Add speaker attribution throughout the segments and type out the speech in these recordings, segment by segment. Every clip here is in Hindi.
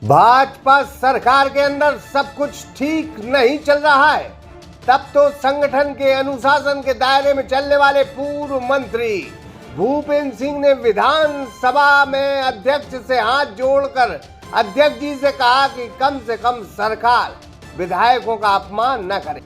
Speaker 1: भाजपा सरकार के अंदर सब कुछ ठीक नहीं चल रहा है, तब तो संगठन के अनुशासन के दायरे में चलने वाले पूर्व मंत्री भूपेंद्र सिंह ने विधानसभा में अध्यक्ष से हाथ जोड़कर अध्यक्ष जी से कहा कि कम से कम सरकार विधायकों का अपमान न करे।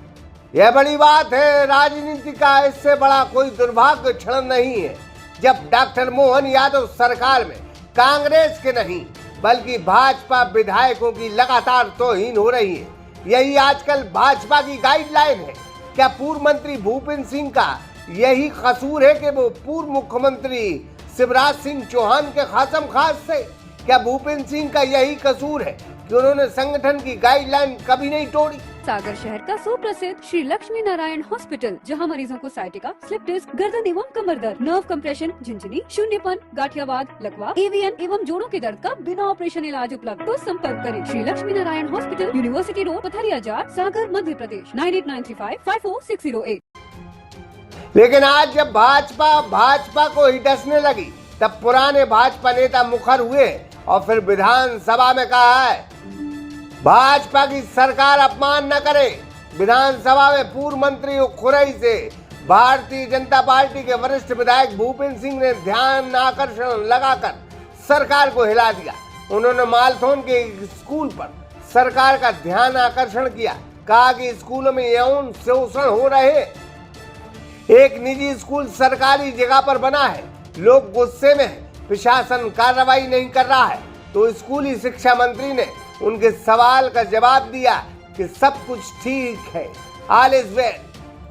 Speaker 1: यह बड़ी बात है। राजनीति का इससे बड़ा कोई दुर्भाग्य क्षण नहीं है जब डॉक्टर मोहन यादव सरकार में कांग्रेस के नहीं बल्कि भाजपा विधायकों की लगातार तौहीन हो रही है। यही आजकल भाजपा की गाइडलाइन है। क्या पूर्व मंत्री भूपेंद्र सिंह का यही कसूर है कि वो पूर्व मुख्यमंत्री शिवराज सिंह चौहान के खासम खास से? क्या भूपेंद्र सिंह का यही कसूर है कि उन्होंने संगठन की गाइडलाइन कभी नहीं तोड़ी?
Speaker 2: सागर शहर का सुप्रसिद्ध श्री लक्ष्मी नारायण हॉस्पिटल, जहां मरीजों को साइटिका, स्लिप डिस्क, गर्दन एवं कमर दर्द, नर्व कंप्रेशन, झिंझनी, शून्यपन, गाठियावाद, लकवा, एवीएन एवं जोड़ों के दर्द का बिना ऑपरेशन इलाज उपलब्ध। तो संपर्क करें Shri Lakshmi Narayan hospital, university road, Pathariya Jar, Sagar, Madhya Pradesh 9893554608।
Speaker 1: लेकिन आज जब भाजपा को ही डसने लगी तब पुराने भाजपा नेता मुखर हुए और फिर विधानसभा में कहा है भाजपा की सरकार अपमान न करे। विधानसभा में पूर्व मंत्री खुरई से भारतीय जनता पार्टी के वरिष्ठ विधायक भूपेंद्र सिंह ने ध्यान आकर्षण लगाकर सरकार को हिला दिया। उन्होंने मालथौन के स्कूल पर सरकार का ध्यान आकर्षण किया, कहा कि स्कूलों में यौन शोषण हो रहे। एक निजी स्कूल सरकारी जगह पर बना है, लोग गुस्से में हैं, प्रशासन कार्रवाई नहीं कर रहा है। तो स्कूली शिक्षा मंत्री ने उनके सवाल का जवाब दिया कि सब कुछ ठीक है, ऑल इज वेल,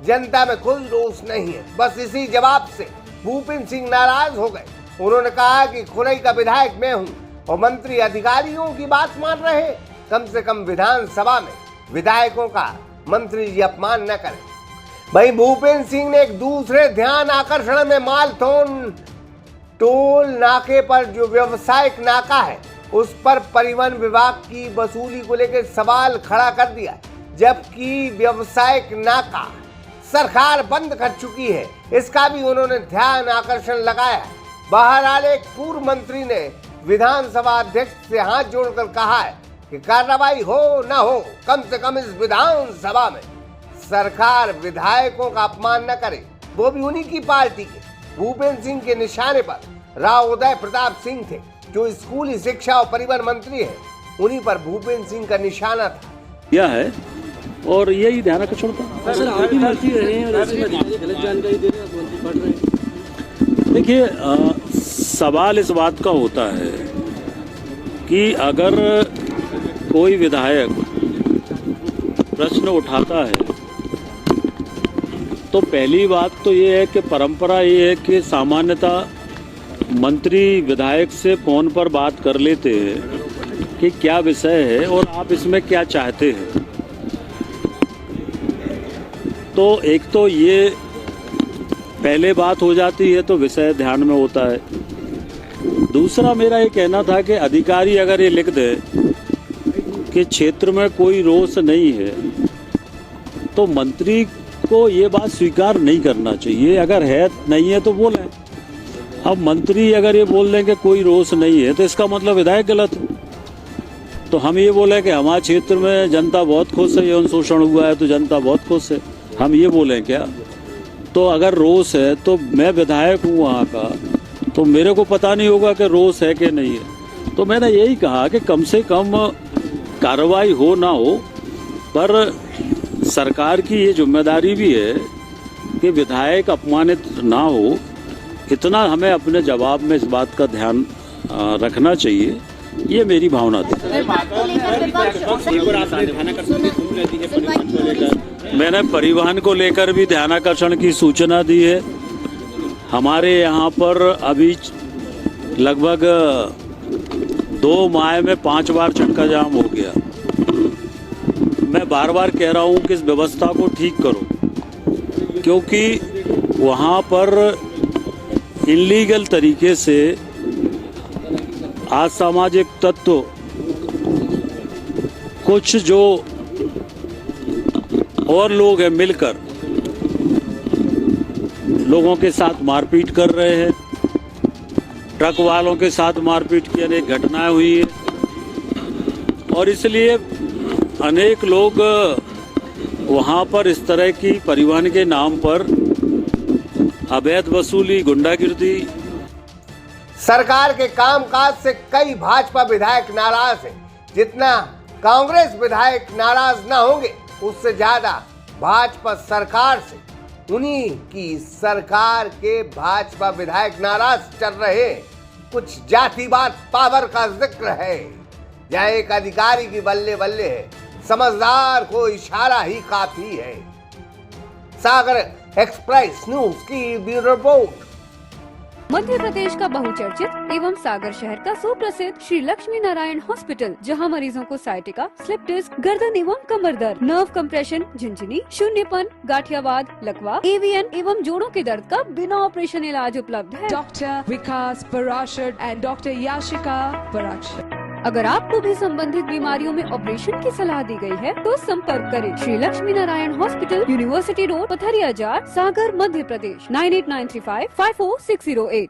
Speaker 1: जनता में कोई रोष नहीं है। बस इसी जवाब से भूपेंद्र सिंह नाराज हो गए। उन्होंने कहा कि खुरई का विधायक मैं हूं और मंत्री अधिकारियों की बात मान रहे हैं। कम से कम विधानसभा में विधायकों का मंत्री जी अपमान न करें। वहीं भूपेंद्र सिंह ने एक दूसरे ध्यान आकर्षण में मालथौन टोल नाके पर जो व्यावसायिक नाका है उस पर परिवहन विभाग की वसूली को लेकर सवाल खड़ा कर दिया, जबकि व्यावसायिक नाका सरकार बंद कर चुकी है, इसका भी उन्होंने ध्यान आकर्षण लगाया। बहरहाल एक पूर्व मंत्री ने विधानसभा अध्यक्ष से हाथ जोड़कर कहा है कि कार्रवाई हो न हो, कम से कम इस विधानसभा में सरकार विधायकों का अपमान न करे, वो भी उन्हीं की पार्टी के। भूपेंद्र सिंह के निशाने पर राव उदय प्रताप सिंह थे जो स्कूली शिक्षा और परिवहन मंत्री है, उन्हीं पर भूपेंद्र सिंह का निशाना था।
Speaker 3: यह है और यही ध्यान आकर्षण था।
Speaker 4: सर आप भी मंत्री रहे हैं और इसमें गलत जानकारी दे रहे हैं, मंत्री पढ़ रहे हैं।
Speaker 3: देखिए, सवाल इस बात का होता है कि अगर कोई विधायक प्रश्न उठाता है तो पहली बात तो ये है कि परंपरा ये है कि सामान्यतः मंत्री विधायक से फ़ोन पर बात कर लेते हैं कि क्या विषय है और आप इसमें क्या चाहते हैं। तो एक तो ये पहले बात हो जाती है तो विषय ध्यान में होता है। दूसरा मेरा ये कहना था कि अधिकारी अगर ये लिख दे कि क्षेत्र में कोई रोष नहीं है तो मंत्री को ये बात स्वीकार नहीं करना चाहिए। अगर है नहीं है तो बोलें। अब मंत्री अगर ये बोल दें कि कोई रोष नहीं है तो इसका मतलब विधायक गलत है। तो हम ये बोले कि हमारे क्षेत्र में जनता बहुत खुश है, यौन शोषण हुआ है तो जनता बहुत खुश है, हम ये बोलें क्या? तो अगर रोष है तो मैं विधायक हूँ वहाँ का, तो मेरे को पता नहीं होगा कि रोष है कि नहीं है। तो मैंने यही कहा कि कम से कम कार्रवाई हो ना हो, पर सरकार की ये जिम्मेदारी भी है कि विधायक अपमानित ना हो, इतना हमें अपने जवाब में इस बात का ध्यान रखना चाहिए। ये मेरी भावना थी। मैंने परिवहन को लेकर भी ध्यानाकर्षण की सूचना दी है। हमारे यहाँ पर अभी लगभग 2 माह में 5 बार चक्का जाम हो गया। मैं बार बार कह रहा हूँ कि इस व्यवस्था को ठीक करो, क्योंकि वहाँ पर इल्लीगल तरीके से असामाजिक तत्व कुछ जो और लोग हैं मिलकर लोगों के साथ मारपीट कर रहे हैं। ट्रक वालों के साथ मारपीट की अनेक घटनाएं हुई है। और इसलिए अनेक लोग वहाँ पर इस तरह की परिवहन के नाम पर अवैध वसूली, गुंडागिर्दी।
Speaker 1: सरकार के कामकाज से कई भाजपा विधायक नाराज हैं। जितना कांग्रेस विधायक नाराज ना होंगे, उससे ज्यादा भाजपा सरकार से उन्हीं की सरकार के भाजपा विधायक नाराज चल रहे। कुछ जातिवाद पावर का जिक्र है, जहाँ एक अधिकारी की बल्ले बल्ले है, समझदार को इशारा ही काफी है। सागर एक्सप्रेस न्यूज की ब्यूरो रिपोर्ट।
Speaker 2: मध्य प्रदेश का बहुचर्चित एवं सागर शहर का सुप्रसिद्ध श्री लक्ष्मी नारायण हॉस्पिटल, जहां मरीजों को साइटिका, स्लिप डिस्क, गर्दन एवं कमर दर्द, नर्व कंप्रेशन, झिंझिनी, शून्यपन, गाठियावाद, लकवा, एवीएन एवं जोड़ों के दर्द का बिना ऑपरेशन इलाज उपलब्ध है।
Speaker 5: Dr. Vikas Parashar and Dr. Yashika Parashar.
Speaker 2: अगर आपको भी संबंधित बीमारियों में ऑपरेशन की सलाह दी गई है, तो संपर्क करें Shri Lakshmi Narayan hospital, university road, Pathariya Jar, Sagar, Madhya Pradesh 9893554608।